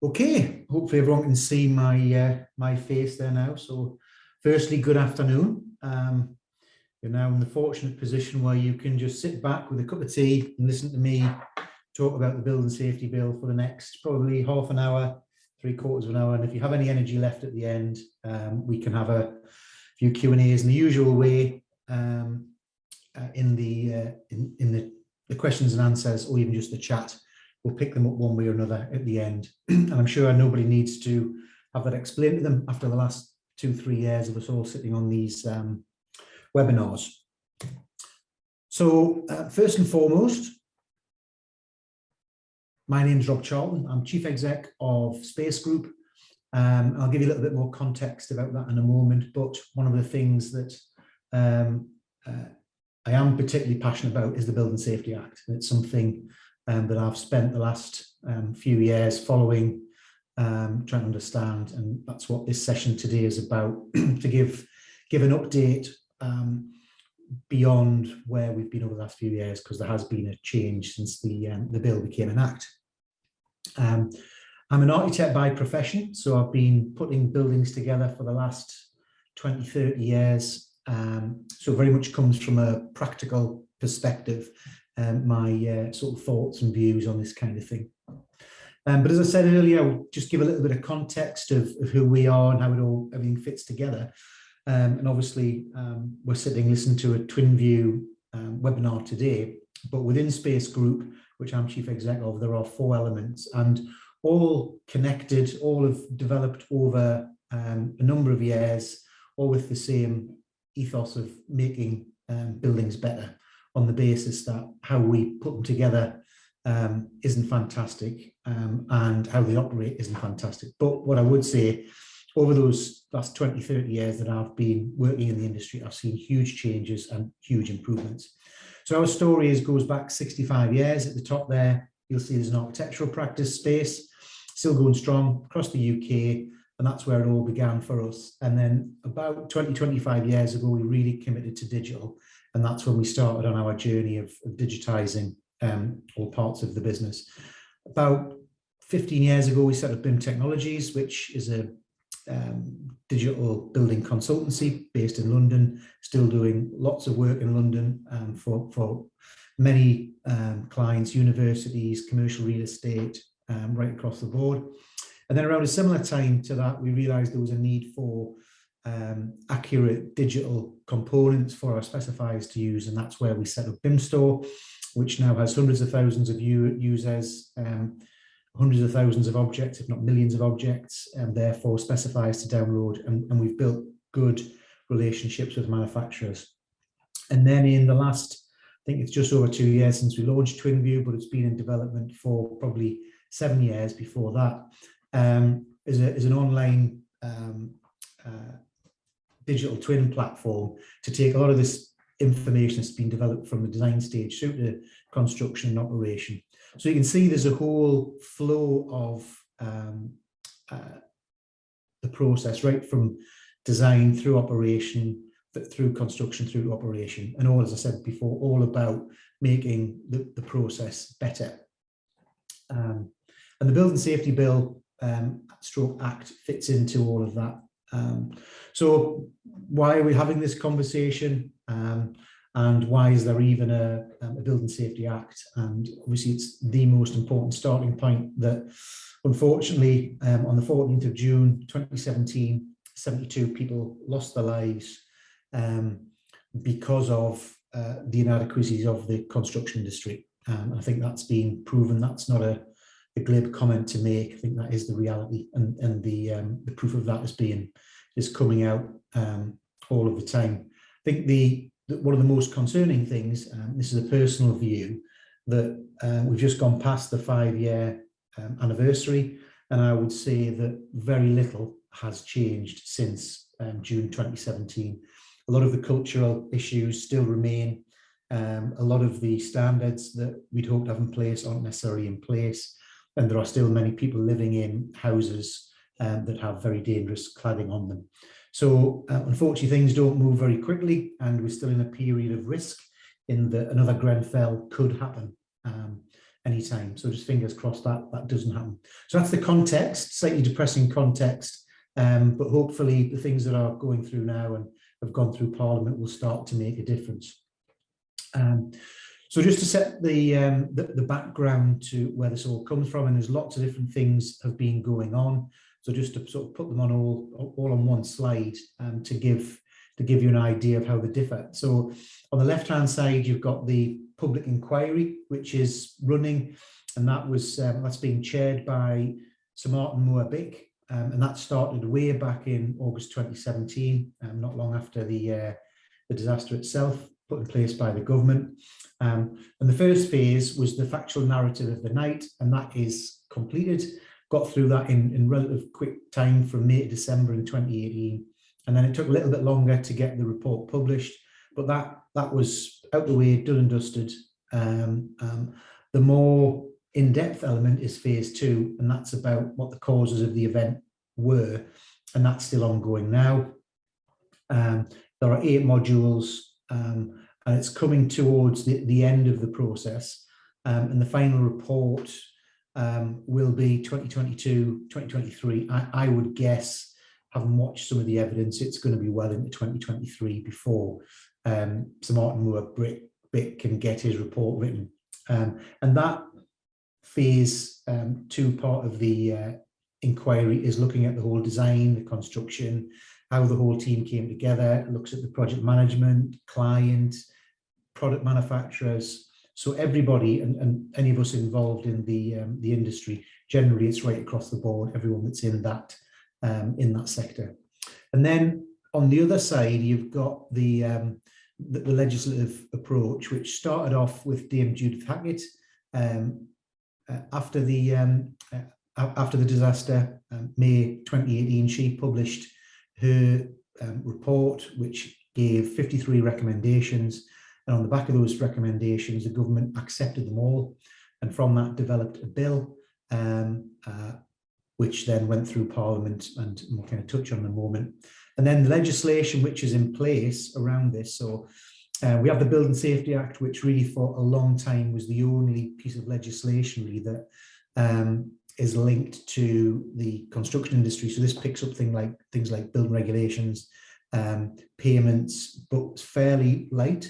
Okay, hopefully everyone can see my face there now. So firstly, good afternoon. You're now in the fortunate position where you can just sit back with a cup of tea and listen to me talk about the Building Safety Bill for the next probably half an hour, 3/4 of an hour. And if you have any energy left at the end, we can have a few Q&As in the usual way in the questions and answers, or even just the chat. We'll pick them up one way or another at the end. And I'm sure nobody needs to have that explained to them after the last 2-3 years of us all sitting on these webinars. So first and foremost, my name is Rob Charlton. I'm Chief Exec of Space Group. I'll give you a little bit more context about that in a moment, but one of the things that I am particularly passionate about is the Building Safety Act. And it's something that I've spent the last few years following, trying to understand, and that's what this session today is about, to give an update beyond where we've been over the last few years, because there has been a change since the bill became an act. I'm an architect by profession, so I've been putting buildings together for the last 20-30 years. So very much comes from a practical perspective, my sort of thoughts and views on this kind of thing. But as I said earlier, I'll just give a little bit of context of who we are and how everything fits together. And obviously, we're sitting listening to a Twinview webinar today, but within Space Group, which I'm Chief Exec of, there are 4 elements, and all connected, all have developed over a number of years, all with the same ethos of making buildings better, on the basis that how we put them together isn't fantastic, and how they operate isn't fantastic. But what I would say, over those last 20-30 years that I've been working in the industry, I've seen huge changes and huge improvements. So our story goes back 65 years. At the top there, you'll see there's an architectural practice Space, still going strong across the UK, and that's where it all began for us. And then about 20-25 years ago, we really committed to digital, and that's when we started on our journey of digitising all parts of the business. About 15 years ago, we set up BIM Technologies, which is a digital building consultancy based in London, still doing lots of work in London for many clients, universities, commercial real estate, right across the board. And then around a similar time to that, we realised there was a need for accurate digital components for our specifiers to use, and that's where we set up BIM Store, which now has hundreds of thousands of users, hundreds of thousands of objects, if not millions of objects, and therefore specifiers to download. And we've built good relationships with manufacturers. And then in the last, I think it's just over 2 years since we launched Twinview, but it's been in development for probably 7 years before that, is an online digital twin platform to take a lot of this information that's been developed from the design stage through to construction and operation. So you can see there's a whole flow of the process, right from design through operation, through construction, through to operation, and all, as I said before, all about making the process better. And the Building Safety Bill stroke Act fits into all of that. So why are we having this conversation? And why is there even a Building Safety Act? And obviously it's the most important starting point that, unfortunately, on the 14th of June 2017, 72 people lost their lives because of the inadequacies of the construction industry. I think that's been proven. That's not a glib comment to make. I think that is the reality, and the proof of that is coming out all of the time. I think one of the most concerning things, this is a personal view, that we've just gone past the 5-year anniversary, and I would say that very little has changed since June 2017. A lot of the cultural issues still remain. A lot of the standards that we'd hoped to have in place aren't necessarily in place, and there are still many people living in houses that have very dangerous cladding on them. So unfortunately, things don't move very quickly, and we're still in a period of risk in that another Grenfell could happen. anytime. So just fingers crossed that that doesn't happen. So that's the context, slightly depressing context, but hopefully the things that are going through now and have gone through Parliament will start to make a difference. So just to set the background to where this all comes from, and there's lots of different things have been going on. So just to sort of put them on all on one slide to give you an idea of how they differ. So on the left-hand side, you've got the public inquiry, which is running, and that was that's being chaired by Sir Martin Moore-Bick, and that started way back in August 2017, not long after the disaster itself, put in place by the government. And the first phase was the factual narrative of the night, and that is completed. Got through that in relative quick time from May to December in 2018. And then it took a little bit longer to get the report published, but that was out the way, done and dusted. The more in-depth element is phase 2, and that's about what the causes of the event were, and that's still ongoing now. There are 8 modules, and it's coming towards the end of the process, and the final report will be 2022, 2023. I would guess, having watched some of the evidence, it's going to be well into 2023 before Sir Martin Moore-Bick can get his report written. And that phase 2 part of the inquiry is looking at the whole design, the construction, how the whole team came together. It looks at the project management, client, product manufacturers. So everybody and any of us involved in the industry, generally it's right across the board, everyone that's in that sector. And then on the other side, you've got the legislative approach, which started off with Dame Judith Hackett after the disaster, May 2018. She published her report, which gave 53 recommendations. And on the back of those recommendations, the government accepted them all. And from that developed a bill, which then went through Parliament, and we'll kind of touch on in a moment. And then the legislation which is in place around this. So we have the Building Safety Act, which really for a long time was the only piece of legislation really that is linked to the construction industry. So this picks up things like building regulations, payments, but it's fairly light.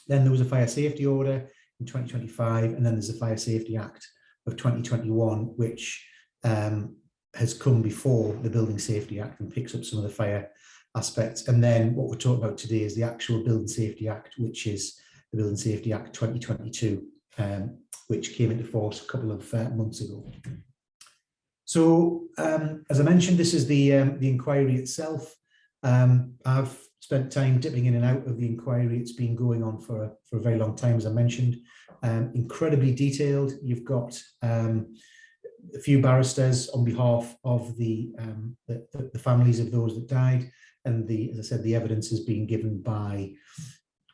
Then there was a fire safety order in 2025, and then there's a Fire Safety Act of 2021, which has come before the Building Safety Act and picks up some of the fire aspects. And then what we're talking about today is the actual Building Safety Act, which is the Building Safety Act 2022, which came into force a couple of months ago. So as I mentioned, this is the inquiry itself. I've spent time dipping in and out of the inquiry. It's been going on for a very long time, as I mentioned. Incredibly detailed. You've got a few barristers on behalf of the families of those that died, and as I said, the evidence is being given by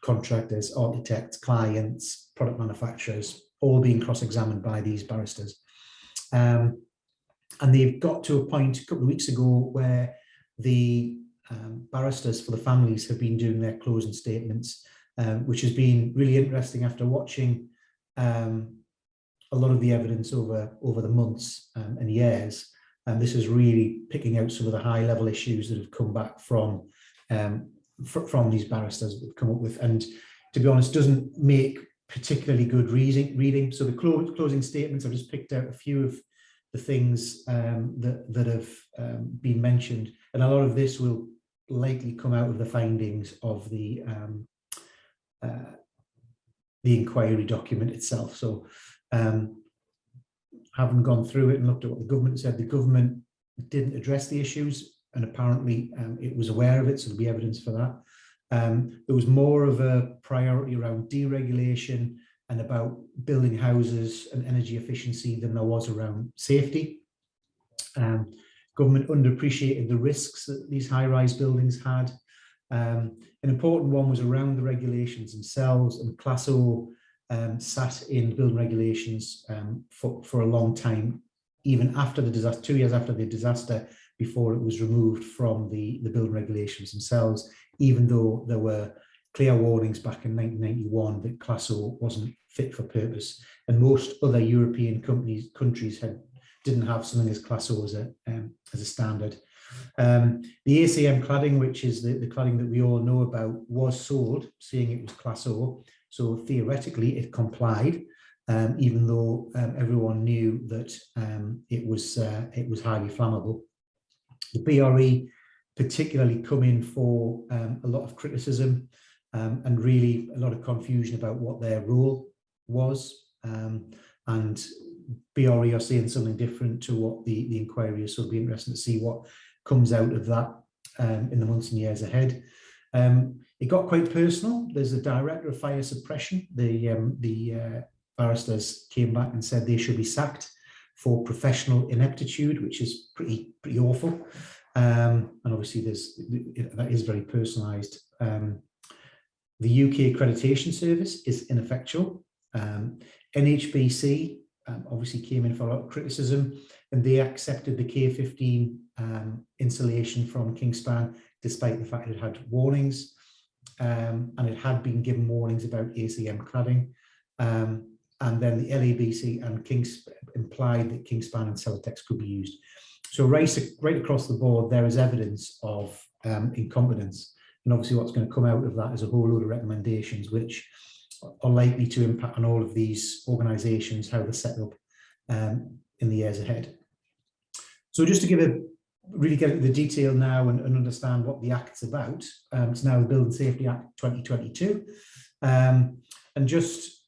contractors, architects, clients, product manufacturers, all being cross-examined by these barristers. And they've got to a point a couple of weeks ago where the barristers for the families have been doing their closing statements, which has been really interesting after watching a lot of the evidence over the months and years. And this is really picking out some of the high-level issues that have come back from these barristers that have come up with, and to be honest, doesn't make particularly good reading. So the closing statements, I've just picked out a few of the things that have been mentioned, and a lot of this will likely come out of the findings of the inquiry document itself. So having gone through it and looked at what the government said, the government didn't address the issues, and apparently it was aware of it, so there'll be evidence for that. There was more of a priority around deregulation and about building houses and energy efficiency than there was around safety. Government underappreciated the risks that these high-rise buildings had. An important one was around the regulations themselves, and Class O sat in building regulations for a long time, even after the disaster, 2 years after the disaster, before it was removed from the building regulations themselves, even though there were clear warnings back in 1991 that Class O wasn't fit for purpose, and most other European countries didn't have something as Class O as a standard. The ACM cladding, which is the cladding that we all know about, was sold, saying it was Class O. So theoretically, it complied, even though everyone knew that it was highly flammable. The BRE particularly come in for a lot of criticism and really a lot of confusion about what their role was. And BRE are saying something different to what the inquiry is, so it'll be interesting to see what comes out of that in the months and years ahead. It got quite personal. There's a director of fire suppression. The barristers came back and said they should be sacked for professional ineptitude, which is pretty awful. And obviously that is very personalised. The UK accreditation service is ineffectual. NHBC obviously came in for a lot of criticism, and they accepted the K15 installation from Kingspan, despite the fact it had warnings, and it had been given warnings about ACM cladding. And then the LABC and implied that Kingspan and Celotex could be used. So right across the board, there is evidence of incompetence. And obviously what's going to come out of that is a whole load of recommendations which are likely to impact on all of these organisations, how they're set up in the years ahead. So just to really get into the detail now and understand what the Act's about, it's now the Building Safety Act 2022. And just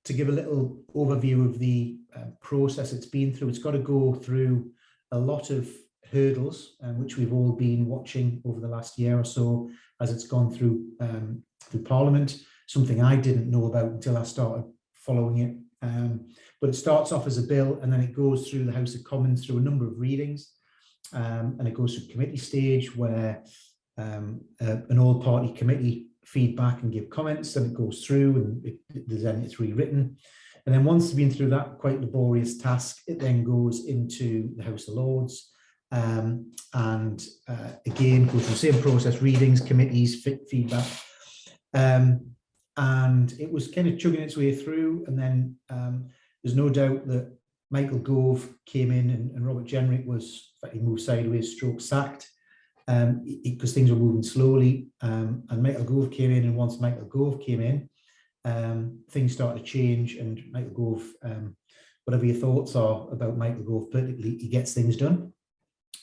to give a little overview of the process it's been through, it's got to go through a lot of hurdles, which we've all been watching over the last year or so as it's gone through Parliament, something I didn't know about until I started following it. But it starts off as a bill and then it goes through the House of Commons through a number of readings, and it goes through committee stage where an all-party committee feedback and give comments, and it goes through and then it's rewritten. And then once it's been through that quite laborious task, it then goes into the House of Lords, and again goes through the same process, readings, committees, feedback, and it was kind of chugging its way through. And then there's no doubt that Michael Gove came in and Robert Jenrick was, in fact, he moved sideways, stroke sacked, because things were moving slowly, and Michael Gove came in, and once Michael Gove came in, things started to change, and Michael Gove, whatever your thoughts are about Michael Gove politically, he gets things done.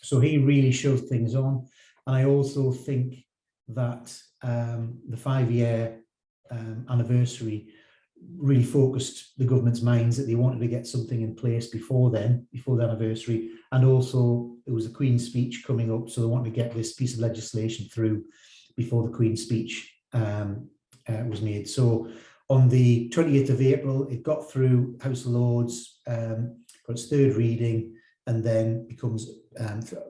So he really shoved things on. And I also think that the 5-year anniversary really focused the government's minds that they wanted to get something in place before the anniversary. And also there was a Queen's speech coming up, so they wanted to get this piece of legislation through before the Queen's speech was made. So on the 28th of April, it got through House of Lords, got its third reading, and then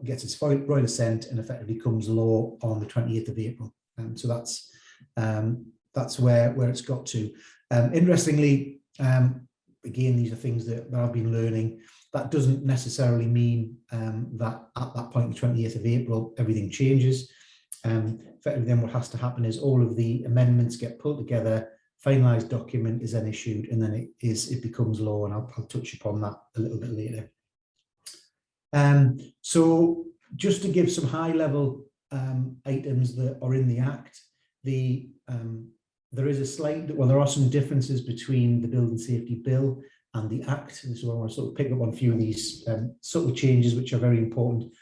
gets its royal assent and effectively becomes law on the 28th of April. So that's where it's got to. Interestingly, again, these are things that I've been learning. That doesn't necessarily mean that at that point, the 28th of April, everything changes. Effectively, then what has to happen is all of the amendments get pulled together, finalised document is then issued, and then it becomes law, and I'll touch upon that a little bit later. So just to give some high-level items that are in the Act, there is a slight, well, there are some differences between the Building Safety Bill and the Act. And so I want to sort of pick up on a few of these subtle changes, which are very important.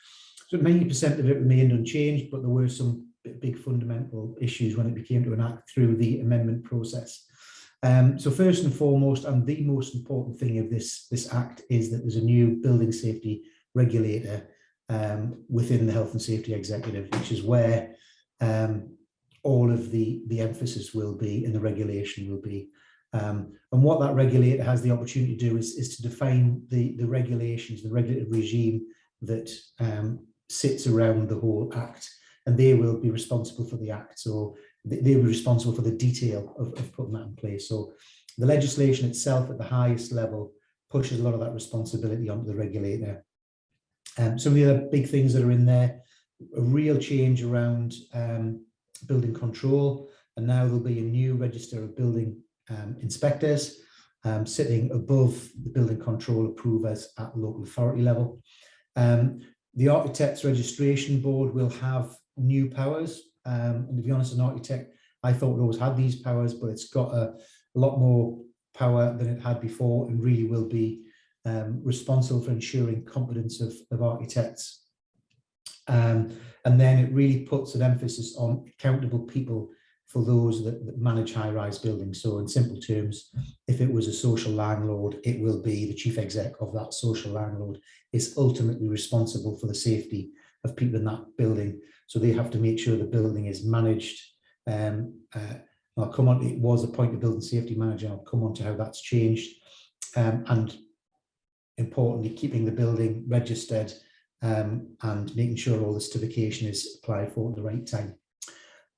So 90% of it remained unchanged, but there were some big fundamental issues when it became to an Act through the amendment process. So first and foremost, and the most important thing of this Act is that there's a new building safety regulator within the Health and Safety Executive, which is where all of the emphasis will be and the regulation will be. And what that regulator has the opportunity to do is to define the regulations, the regulative regime that sits around the whole Act, and they will be responsible for the Act. So they will be responsible for the detail of putting that in place. So the legislation itself at the highest level pushes a lot of that responsibility onto the regulator. Some of the other big things that are in there, a real change around building control. and now there'll be a new register of building inspectors sitting above the building control approvers at local authority level. The Architects Registration Board will have new powers. And to be honest, as an architect, I thought it always had these powers, but it's got a lot more power than it had before, and really will be responsible for ensuring competence of architects. And then it really puts an emphasis on accountable people for those that manage high-rise buildings. So in simple terms, if it was a social landlord, it will be the chief exec of that social landlord is ultimately responsible for the safety of people in that building. So they have to make sure the building is managed. I'll come on, it was appointed building safety manager. I'll come on to how that's changed. And importantly, keeping the building registered and making sure all the certification is applied for at the right time.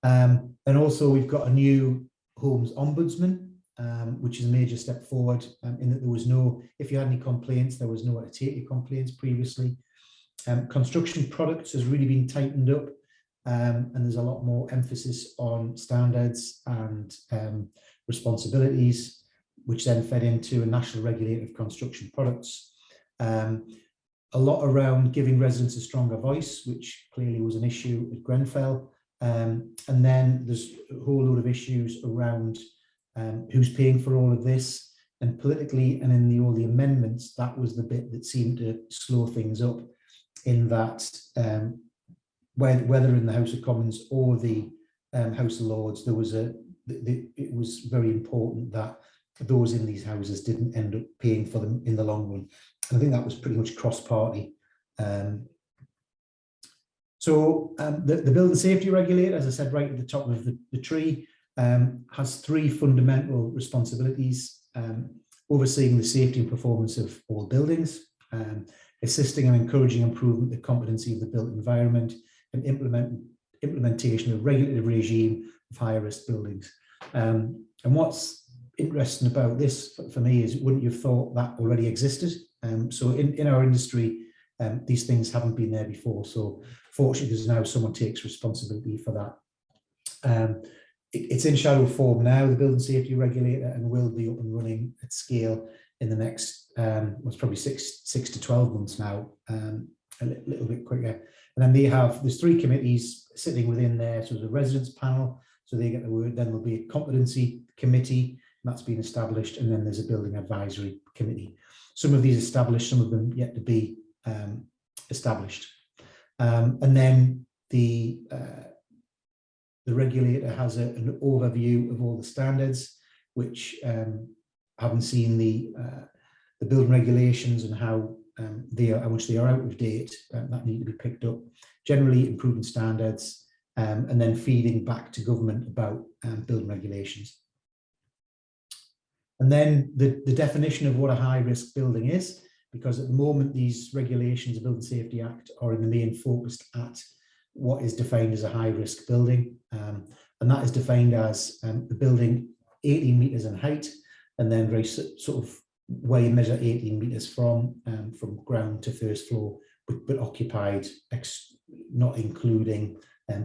And also we've got a new Homes Ombudsman, which is a major step forward in that there was no, if you had any complaints, there was nowhere to take your complaints previously. Construction products has really been tightened up, and there's a lot more emphasis on standards and responsibilities, which then fed into a national regulator of construction products. A lot around giving residents a stronger voice, which clearly was an issue at Grenfell. And then there's a whole load of issues around who's paying for all of this, and politically, and in all the amendments, that was the bit that seemed to slow things up, in that whether in the House of Commons or the House of Lords, there was it was very important that those in these houses didn't end up paying for them in the long run. And I think that was pretty much cross-party. So the Building Safety Regulator, as I said, right at the top of the tree, has three fundamental responsibilities: overseeing the safety and performance of all buildings, assisting and encouraging improvement of the competency of the built environment, and implementation of a regulative regime of higher risk buildings. And what's interesting about this for me is, wouldn't you have thought that already existed? So in our industry, these things haven't been there before. So fortunately, there's now someone takes responsibility for that. It's in shadow form now, the Building Safety Regulator, and will be up and running at scale in the next, it's probably six to 12 months now, a little bit quicker. And then there's three committees sitting within there. So there's a residents panel, so they get the word. Then there'll be a competency committee, and that's been established. And then there's a building advisory committee. Some of these established, some of them yet to be established. And then the regulator has an overview of all the standards, which having seen the building regulations and how much they are out of date, that need to be picked up. Generally improving standards, and then feeding back to government about building regulations. And then the definition of what a high risk building is, because at the moment these regulations, the Building Safety Act, are in the main focused at what is defined as a high risk building. And that is defined as the building 18 metres in height, and then very sort of where you measure 18 metres from ground to first floor, but occupied, not including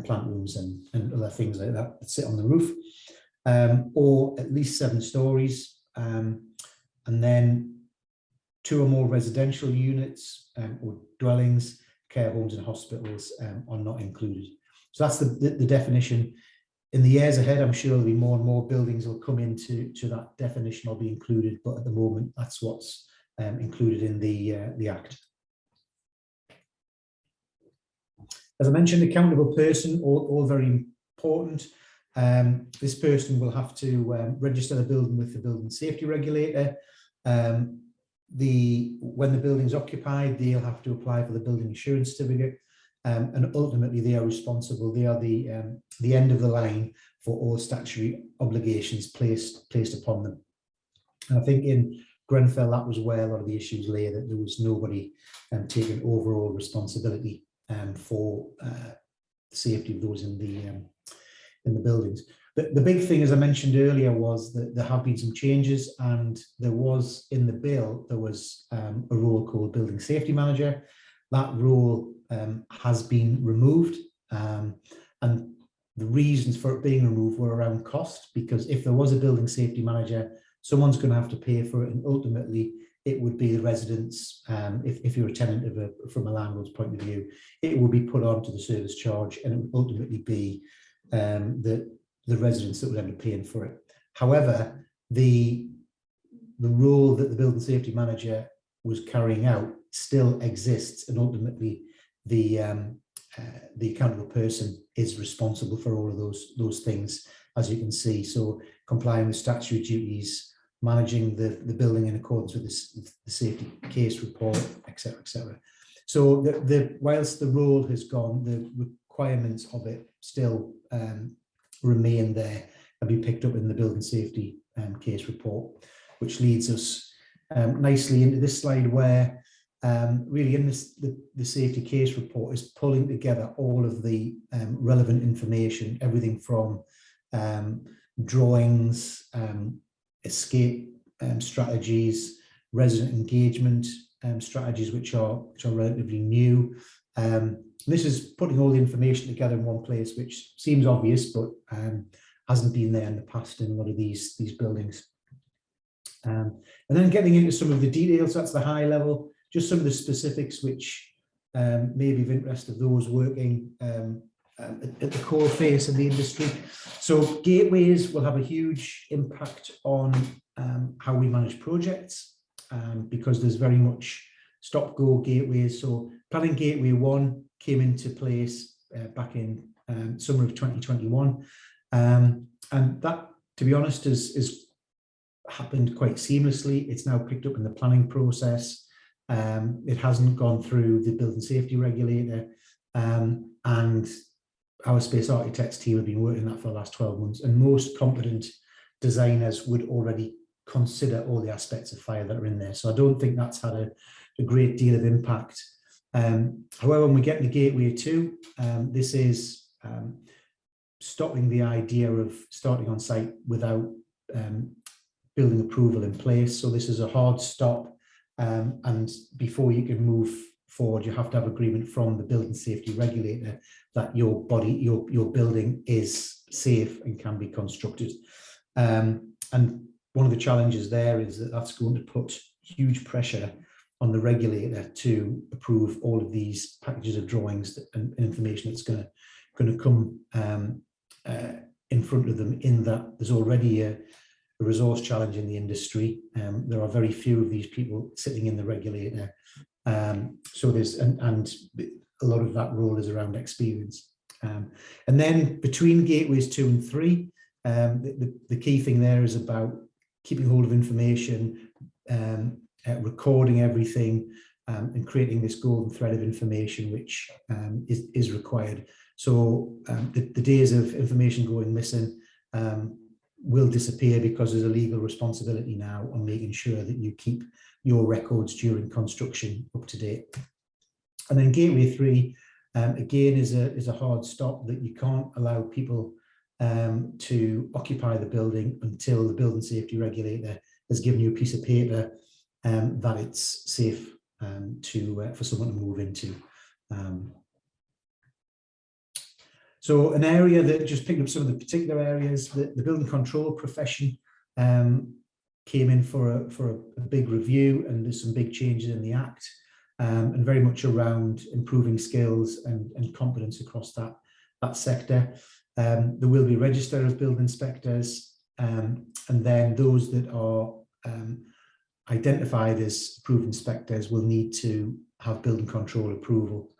plant rooms and other things like that sit on the roof, or at least 7 stories. And then 2 or more residential units or dwellings, care homes and hospitals are not included. So that's the definition. In the years ahead, I'm sure there'll be more and more buildings will come into that definition or be included, but at the moment, that's what's included in the Act. As I mentioned, accountable person, all very important. This person will have to register the building with the Building Safety Regulator. When the building's occupied, they'll have to apply for the building insurance certificate, and ultimately they are responsible. They are the end of the line for all statutory obligations placed upon them. And I think in Grenfell, that was where a lot of the issues lay, that there was nobody taking overall responsibility for the safety of those in the buildings. The big thing, as I mentioned earlier, was that there have been some changes, and there was in the bill, there was a role called Building Safety Manager. That role has been removed, and the reasons for it being removed were around cost, because if there was a building safety manager, someone's going to have to pay for it, and ultimately it would be the residents. If you're a tenant from a landlord's point of view, it would be put onto the service charge, and it would ultimately be the residents that would end up paying for it. However, the role that the building safety manager was carrying out still exists, and ultimately the accountable person is responsible for all of those things, as you can see. So complying with statutory duties, managing the building in accordance with the safety case report, etc., etc. So whilst the role has gone, the requirements of it still remain there and be picked up in the building safety case report, which leads us nicely into this slide where really in the safety case report is pulling together all of the relevant information, everything from drawings, escape strategies, resident engagement strategies, which are relatively new. This is putting all the information together in one place, which seems obvious, but hasn't been there in the past in a lot of these buildings. And then getting into some of the details, that's the high level, just some of the specifics which may be of interest of those working at the core face of the industry. So gateways will have a huge impact on how we manage projects, because there's very much stop-go gateways. So planning gateway 1 came into place back in summer of 2021, and that, to be honest, is happened quite seamlessly. It's now picked up in the planning process. It hasn't gone through the building safety regulator, and our space architects team have been working that for the last 12 months, and most competent designers would already consider all the aspects of fire that are in there. So I don't think that's had a great deal of impact. However, when we get to Gateway 2, this is stopping the idea of starting on site without building approval in place. So this is a hard stop, and before you can move forward, you have to have agreement from the building safety regulator that your building is safe and can be constructed. And one of the challenges there is that that's going to put huge pressure on the regulator to approve all of these packages of drawings and information that's going to come in front of them, in that there's already a resource challenge in the industry. There are very few of these people sitting in the regulator. So there's, and a lot of that role is around experience. And then between gateways 2 and 3, the key thing there is about keeping hold of information, recording everything, and creating this golden thread of information which is required. So the days of information going missing will disappear, because there's a legal responsibility now on making sure that you keep your records during construction up to date. And then Gateway 3, again, is a hard stop, that you can't allow people to occupy the building until the building safety regulator has given you a piece of paper that it's safe for someone to move into. So an area that, just picking up some of the particular areas, the building control profession came in for a big review, and there's some big changes in the Act, and very much around improving skills and competence across that sector. There will be a register of building inspectors, and then those that are identified as approved inspectors will need to have building control approval.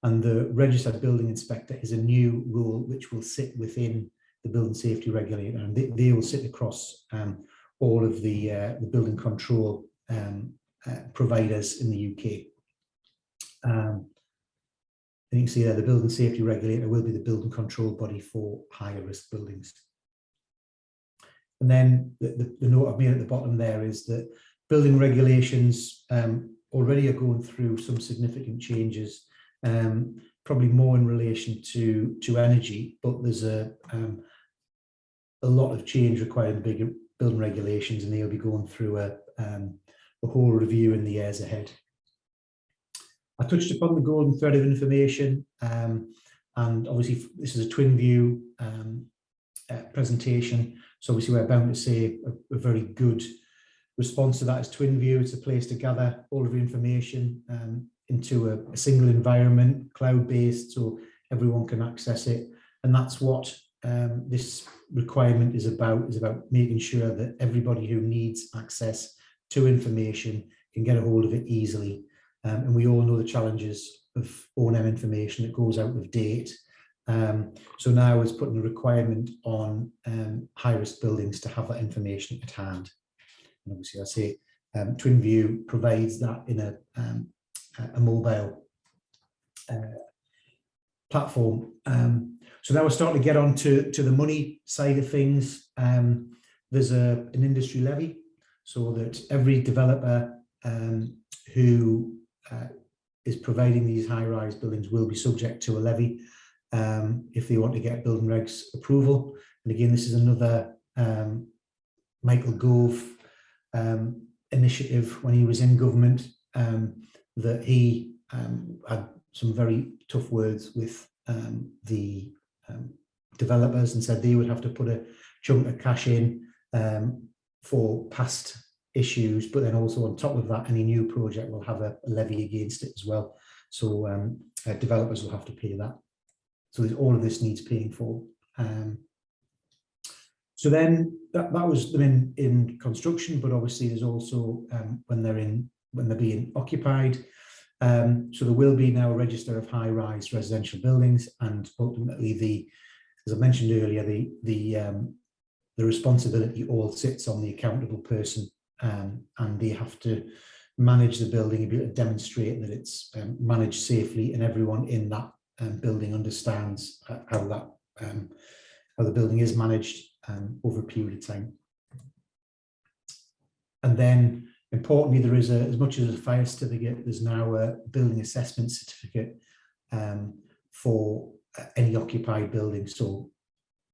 And the registered building inspector is a new role which will sit within the building safety regulator, and they will sit across all of the building control providers in the UK. And you can see there, the building safety regulator will be the building control body for higher risk buildings. And then the note I've made at the bottom there is that building regulations already are going through some significant changes, probably more in relation to energy, but there's a lot of change required in bigger building regulations, and they'll be going through a whole review in the years ahead. I touched upon the golden thread of information. And obviously this is a Twinview presentation. So obviously we're bound to say a very good response to that is Twinview. It's a place to gather all of the information into a single environment, cloud-based, so everyone can access it. And that's what this requirement is about making sure that everybody who needs access to information can get a hold of it easily. And we all know the challenges of O&M information that goes out of date. So now it's putting a requirement on high-risk buildings to have that information at hand. And obviously, I say Twinview provides that in a mobile platform. So now we're starting to get on to the money side of things. There's an industry levy, so that every developer who is providing these high-rise buildings will be subject to a levy if they want to get building regs approval. And again, this is another Michael Gove initiative when he was in government, that he had some very tough words with the developers and said they would have to put a chunk of cash in for past issues, but then also on top of that, any new project will have a levy against it as well. So developers will have to pay that. So all of this needs paying for. So then that was them in construction, but obviously there's also when they're being occupied. So there will be now a register of high-rise residential buildings, and ultimately as I mentioned earlier, the responsibility all sits on the accountable person, and they have to manage the building and be able to demonstrate that it's managed safely, and everyone in that building understands how the building is managed over a period of time. And then importantly, there is as much as a fire certificate, there's now a building assessment certificate for any occupied building. So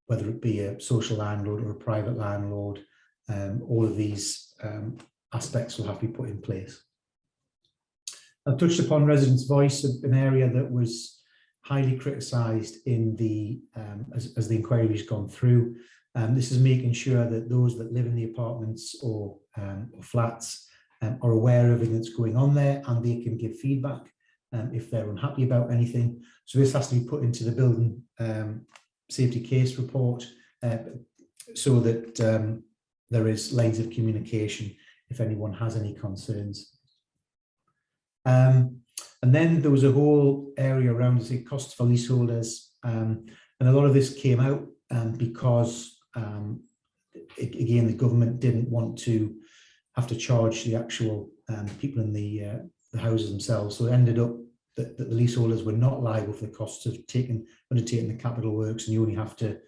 whether it be a social landlord or a private landlord, all of these aspects will have to be put in place. I've touched upon residents' voice, an area that was highly criticised in the as the inquiry's gone through. This is making sure that those that live in the apartments or flats are aware of everything that's going on there, and they can give feedback if they're unhappy about anything. So this has to be put into the building safety case report so that there is lines of communication if anyone has any concerns. And then there was a whole area around, say, costs for leaseholders, and a lot of this came out because again, the government didn't want to have to charge the actual people in the houses themselves. So it ended up that the leaseholders were not liable for the costs of undertaking the capital works, and you only have to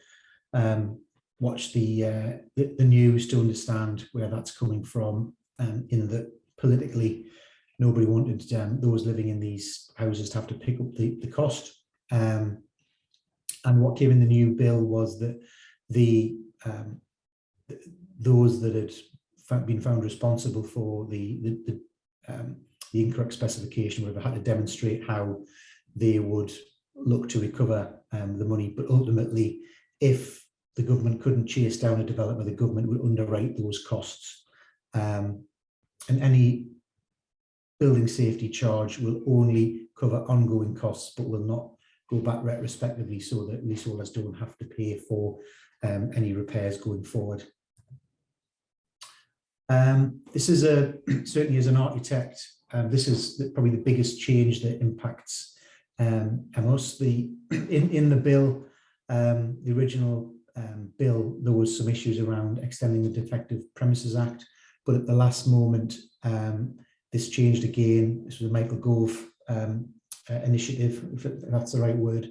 watch the news to understand where that's coming from. In that politically, nobody wanted those living in these houses to have to pick up the cost. And what came in the new bill was that those that had been found responsible for the incorrect specification would have had to demonstrate how they would look to recover the money. But ultimately, if the government couldn't chase down a developer, the government would underwrite those costs. And any building safety charge will only cover ongoing costs, but will not go back retrospectively, so that leaseholders don't have to pay for any repairs going forward. This is certainly as an architect, this is probably the biggest change that impacts us. In the bill, the original bill, there was some issues around extending the Defective Premises Act, but at the last moment, this changed again. This was a Michael Gove initiative, if that's the right word.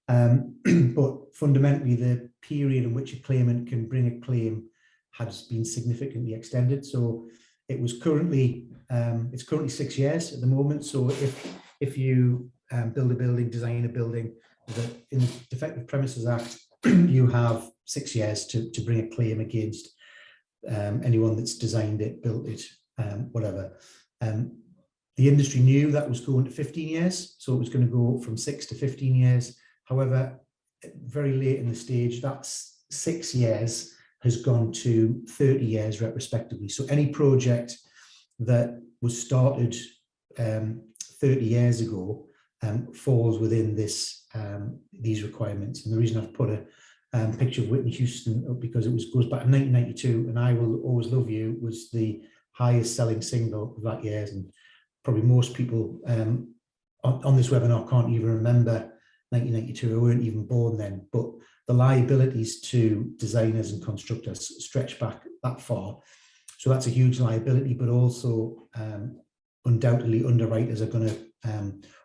But fundamentally, the period in which a claimant can bring a claim has been significantly extended. So it was currently, it's currently 6 years at the moment. So if you build a building, design a building, that in the Defective Premises Act, you have 6 years to bring a claim against anyone that's designed it, built it, whatever. The industry knew that was going to 15 years, so it was going to go from 6 to 15 years. However, very late in the stage, that's 6 years has gone to 30 years retrospectively. So any project that was started 30 years ago falls within these requirements. And the reason I've put a picture of Whitney Houston up because it goes back to 1992, and I Will Always Love You was the highest selling single of that year. And probably most people on this webinar can't even remember 1992. I weren't even born then, but the liabilities to designers and constructors stretch back that far. So that's a huge liability, but also undoubtedly underwriters are going to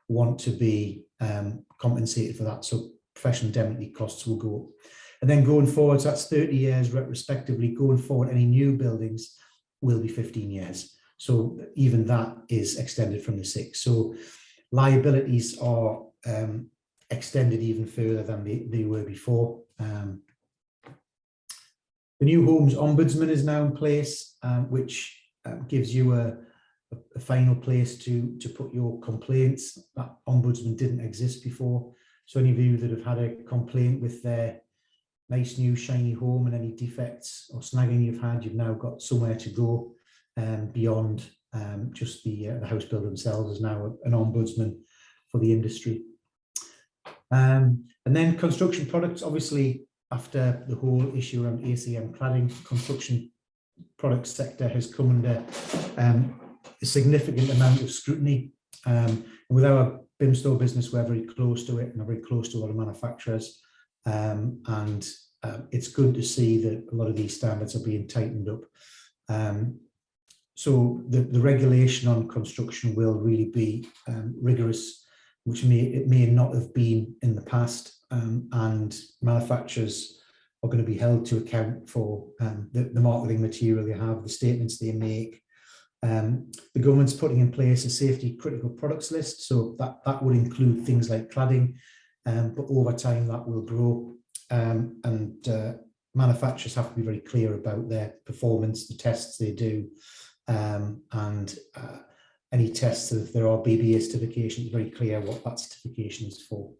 want to be compensated for that. So professional indemnity costs will go up. And then going forward, so that's 30 years retrospectively. Going forward, any new buildings will be 15 years. So even that is extended from the 6. So liabilities are extended even further than they were before. The new Homes Ombudsman is now in place, which gives you a final place to put your complaints. That Ombudsman didn't exist before. So any of you that have had a complaint with their nice new shiny home and any defects or snagging you've now got somewhere to go beyond just the house builder themselves. Is now an ombudsman for the industry. And then construction products, obviously after the whole issue around ACM cladding, construction products sector has come under a significant amount of scrutiny. And with our BIMSTO business, we're very close to it and are very close to a lot of manufacturers. And it's good to see that a lot of these standards are being tightened up. So the regulation on construction will really be rigorous, which it may not have been in the past, and manufacturers are going to be held to account for the marketing material they have, the statements they make. The government's putting in place a safety critical products list, so that would include things like cladding, but over time that will grow, and manufacturers have to be very clear about their performance, the tests they do, and any tests, if there are BBA certifications, very clear what that certification is for.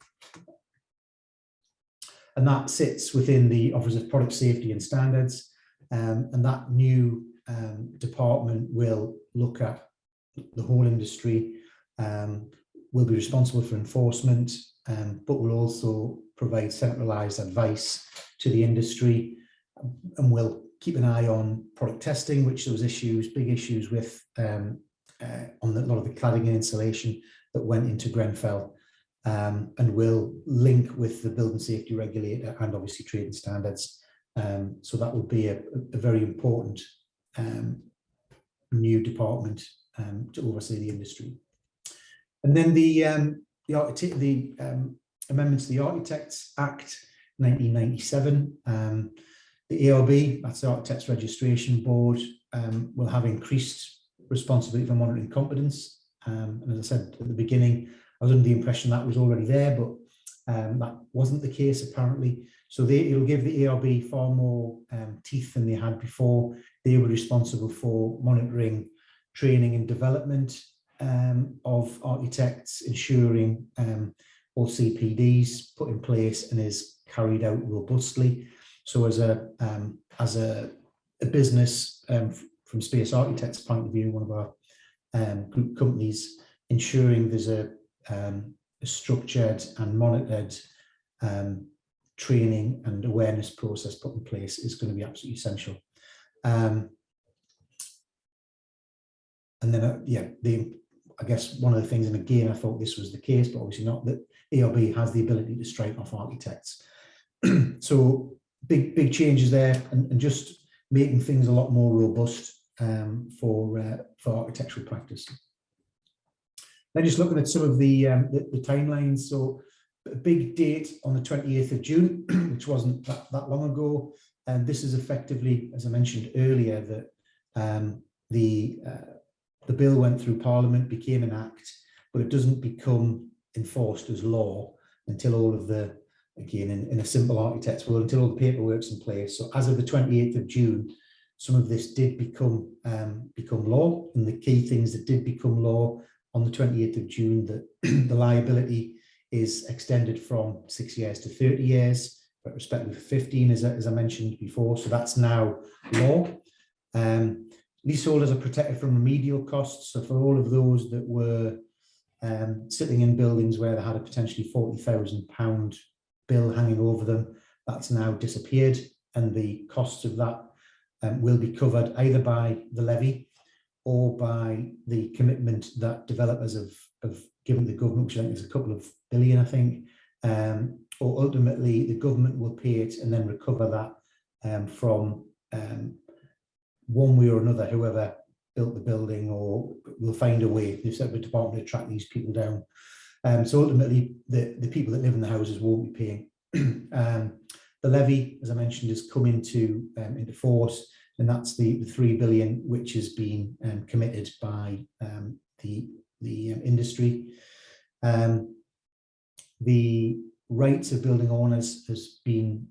And that sits within the Office of Product Safety and Standards, and that new department will look at the whole industry, will be responsible for enforcement, but will also provide centralised advice to the industry, and will keep an eye on product testing, which there was big issues with on a lot of the cladding and insulation that went into Grenfell, and will link with the building safety regulator and obviously trading standards. So that will be a very important new department to oversee the industry. And then the amendments to the Architects Act 1997, the ARB, that's the Architects Registration Board, will have increased responsibility for monitoring competence. And as I said at the beginning, I was under the impression that was already there, but that wasn't the case apparently. So it'll give the ARB far more teeth than they had before. They were responsible for monitoring training and development of architects, ensuring all CPDs put in place and is carried out robustly. So as a business from Space Architects' point of view, one of our group companies, ensuring there's a structured and monitored training and awareness process put in place is going to be absolutely essential. And then, I guess one of the things, and again, I thought this was the case, but obviously not, that ARB has the ability to strike off architects. So big changes there, and just making things a lot more robust for architectural practice. Then just looking at some of the timelines. So a big date on the 28th of June, which wasn't that long ago. And this is effectively, as I mentioned earlier, that the bill went through Parliament, became an act, but it doesn't become enforced as law until all of the, again, in a simple architect's world, until all the paperwork's in place. So as of the 28th of June, some of this did become law, and the key things that did become law on the 28th of June, that the liability is extended from 6 years to 30 years, but respectively 15, as I mentioned before. So that's now law. Leaseholders are protected from remedial costs. So for all of those that were sitting in buildings where they had a potentially £40,000 bill hanging over them, that's now disappeared, and the costs of that will be covered either by the levy or by the commitment that developers have given the government, which I think is a couple of billion, I think, or ultimately the government will pay it and then recover that from one way or another, whoever built the building, or will find a way. They've set up a department to track these people down. So ultimately, the people that live in the houses won't be paying. The levy, as I mentioned, has come into force, and that's the 3 billion which has been committed by the industry. The rights of building owners has been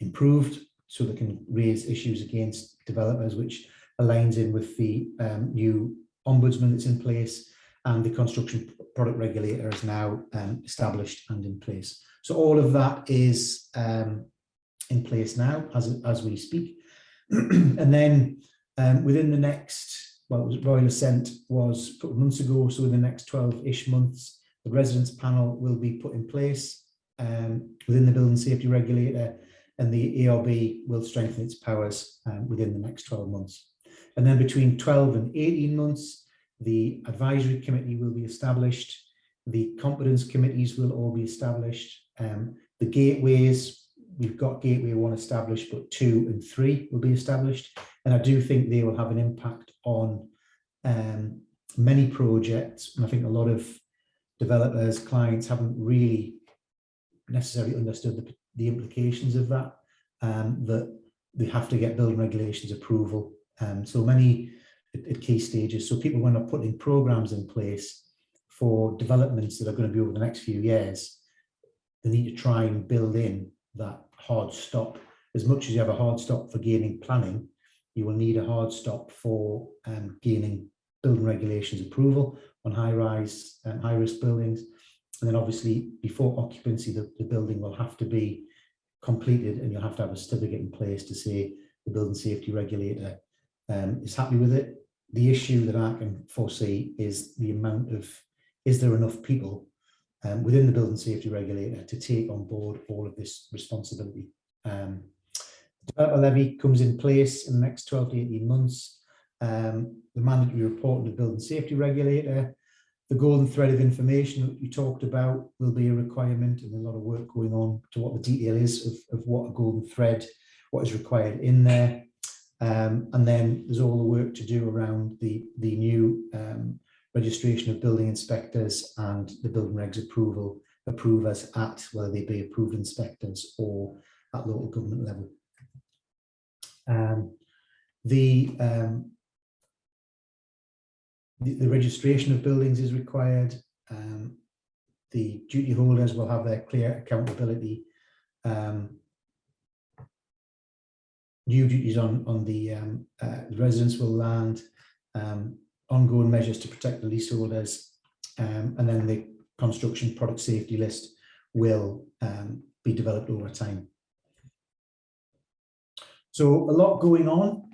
improved, so they can raise issues against developers, which aligns in with the new ombudsman that's in place, and the construction product regulator is now established and in place. So all of that is in place now as we speak. And then within the next, well, Royal Assent was a couple of months ago, so in the next 12-ish months, the residence panel will be put in place within the Building Safety Regulator, and the ARB will strengthen its powers within the next 12 months. And then between 12 and 18 months, the advisory committee will be established. The competence committees will all be established. The gateways, we've got gateway 1 established, but 2 and 3 will be established. And I do think they will have an impact on many projects. And I think a lot of developers, clients haven't really necessarily understood the implications of that, that they have to get building regulations approval. So many at key stages. So people, when they're putting programs in place for developments that are going to be over the next few years, they need to try and build in that hard stop. As much as you have a hard stop for gaining planning, you will need a hard stop for gaining building regulations approval on high-rise and high-risk buildings. And then obviously before occupancy, the building will have to be completed, and you'll have to have a certificate in place to say the Building Safety Regulator is happy with it. The issue that I can foresee is the amount of, is there enough people within the Building Safety Regulator to take on board all of this responsibility? The developer levy comes in place in the next 12 to 18 months. The mandatory reporting to the Building Safety Regulator. The golden thread of information that you talked about will be a requirement, and a lot of work going on to what the detail is of what a golden thread, what is required in there. And then there's all the work to do around the new registration of building inspectors and the building regs approvers at, whether they be approved inspectors or at local government level. The registration of buildings is required. The duty holders will have their clear accountability. New duties on the residents will land. Ongoing measures to protect the leaseholders, and then the construction product safety list will be developed over time. So a lot going on.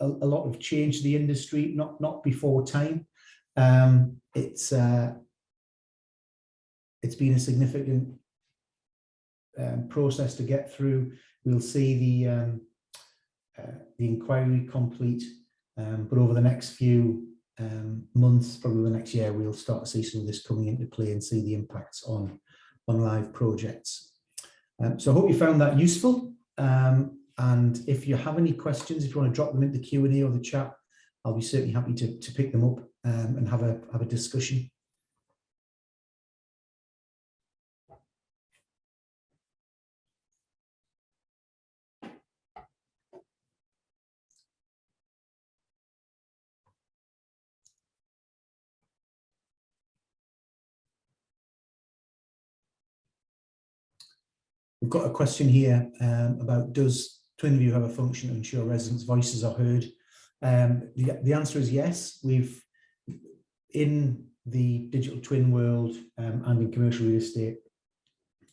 A lot of change to the industry, not before time. It's been a significant process to get through. We'll see the inquiry complete, but over the next few months, probably the next year, we'll start to see some of this coming into play and see the impacts on live projects. So I hope you found that useful. And if you have any questions, if you want to drop them into the Q&A or the chat, I'll be certainly happy to pick them up and have a discussion. We've got a question here about, does Twinview have a function to ensure residents' voices are heard? The answer is yes. We've, in the digital twin world and in commercial real estate,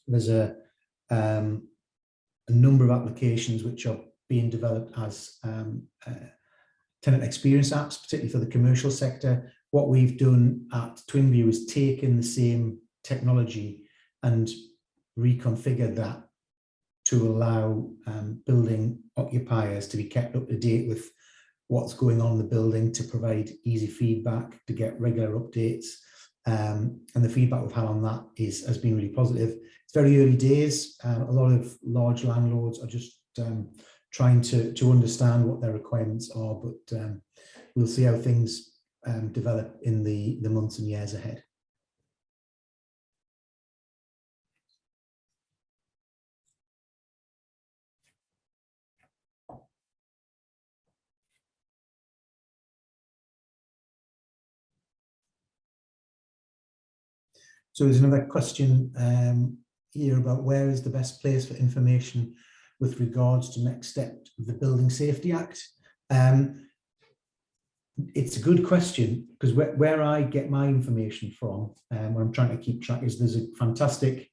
there's a number of applications which are being developed as tenant experience apps, particularly for the commercial sector. What we've done at Twinview is taken the same technology and reconfigured that to allow building occupiers to be kept up to date with what's going on in the building, to provide easy feedback, to get regular updates. And the feedback we've had on that has been really positive. It's very early days. A lot of large landlords are just trying to understand what their requirements are, but we'll see how things develop in the months and years ahead. So there's another question here about where is the best place for information with regards to next step of the Building Safety Act. It's a good question, because where I get my information from, when I'm trying to keep track, is there's a fantastic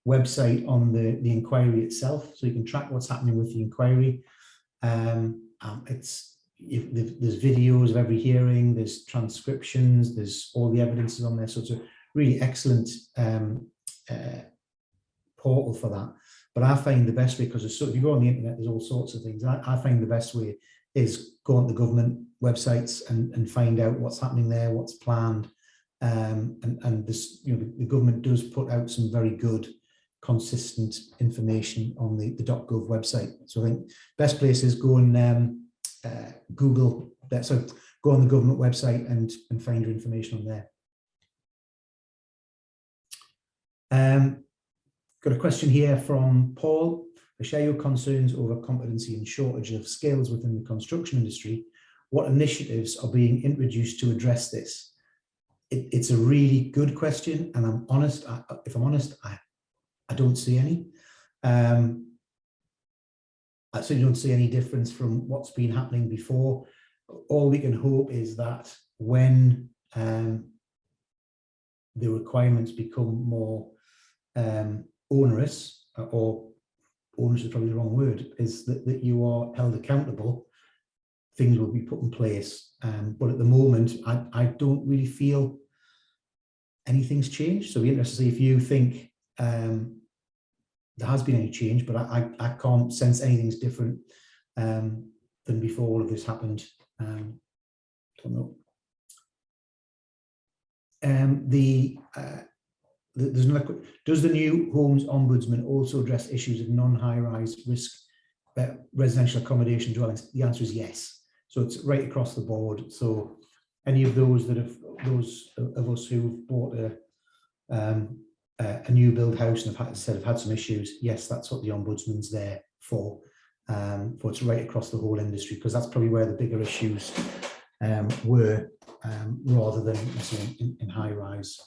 website on the inquiry itself, so you can track what's happening with the inquiry. There's videos of every hearing, there's transcriptions, there's all the evidence is on there, so it's a really excellent portal for that. But I find the best way, because if you go on the internet, there's all sorts of things. I find the best way is go on the government websites and find out what's happening there, what's planned. And this, the government does put out some very good, consistent information on the .gov website. So I think best place is go and Google that. So go on the government website and find your information on there. Got a question here from Paul. I share your concerns over competency and shortage of skills within the construction industry. What initiatives are being introduced to address this? It's a really good question, and I'm honest. If I'm honest, I don't see any. I certainly don't see any difference from what's been happening before. All we can hope is that when the requirements become more onerous, or onerous is probably the wrong word, is that you are held accountable, things will be put in place. But at the moment, I don't really feel anything's changed. So it'll be interesting to see if you think there has been any change, but I can't sense anything's different than before all of this happened. Don't know. There's another question. Does the new Homes Ombudsman also address issues of non-high-rise risk residential accommodation dwellings? The answer is yes. So it's right across the board. So any of those those of us who've bought a new build house and have had some issues, yes, that's what the Ombudsman's there for. For it's right across the whole industry, because that's probably where the bigger issues were, rather than in high rise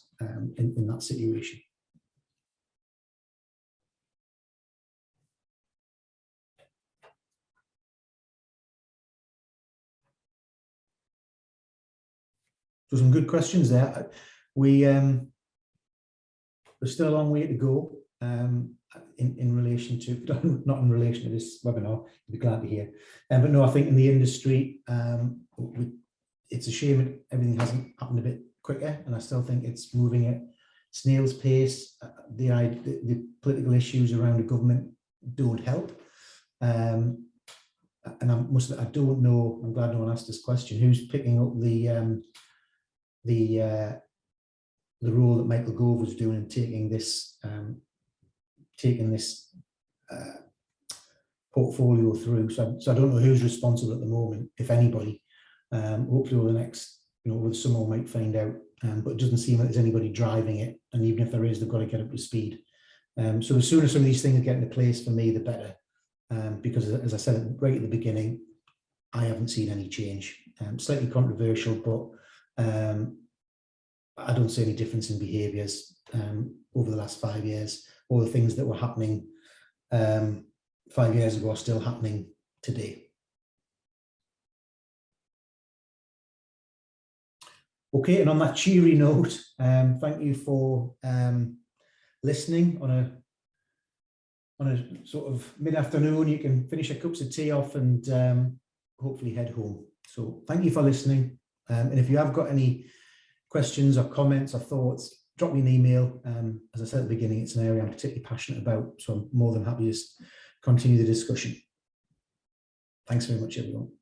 in that situation. So some good questions there. There's still a long way to go in relation to, not in relation to this webinar, you'll be glad to hear. But no, I think in the industry, it's a shame that everything hasn't happened a bit quicker, and I still think it's moving at snail's pace. The political issues around the government don't help. And I don't know, I'm glad no one asked this question, who's picking up the role that Michael Gove was doing in taking this portfolio through. So I don't know who's responsible at the moment, if anybody. Hopefully over the next, over the summer we might find out, but it doesn't seem like there's anybody driving it, and even if there is, they've got to get up to speed. So the sooner some of these things get into place, for me, the better, because as I said right at the beginning, I haven't seen any change. Slightly controversial, but I don't see any difference in behaviours over the last 5 years. All the things that were happening 5 years ago are still happening today. Okay, and on that cheery note, thank you for listening on a sort of mid-afternoon. You can finish your cups of tea off and hopefully head home. So thank you for listening. And if you have got any questions or comments or thoughts, drop me an email. As I said at the beginning, it's an area I'm particularly passionate about, so I'm more than happy to continue the discussion. Thanks very much, everyone.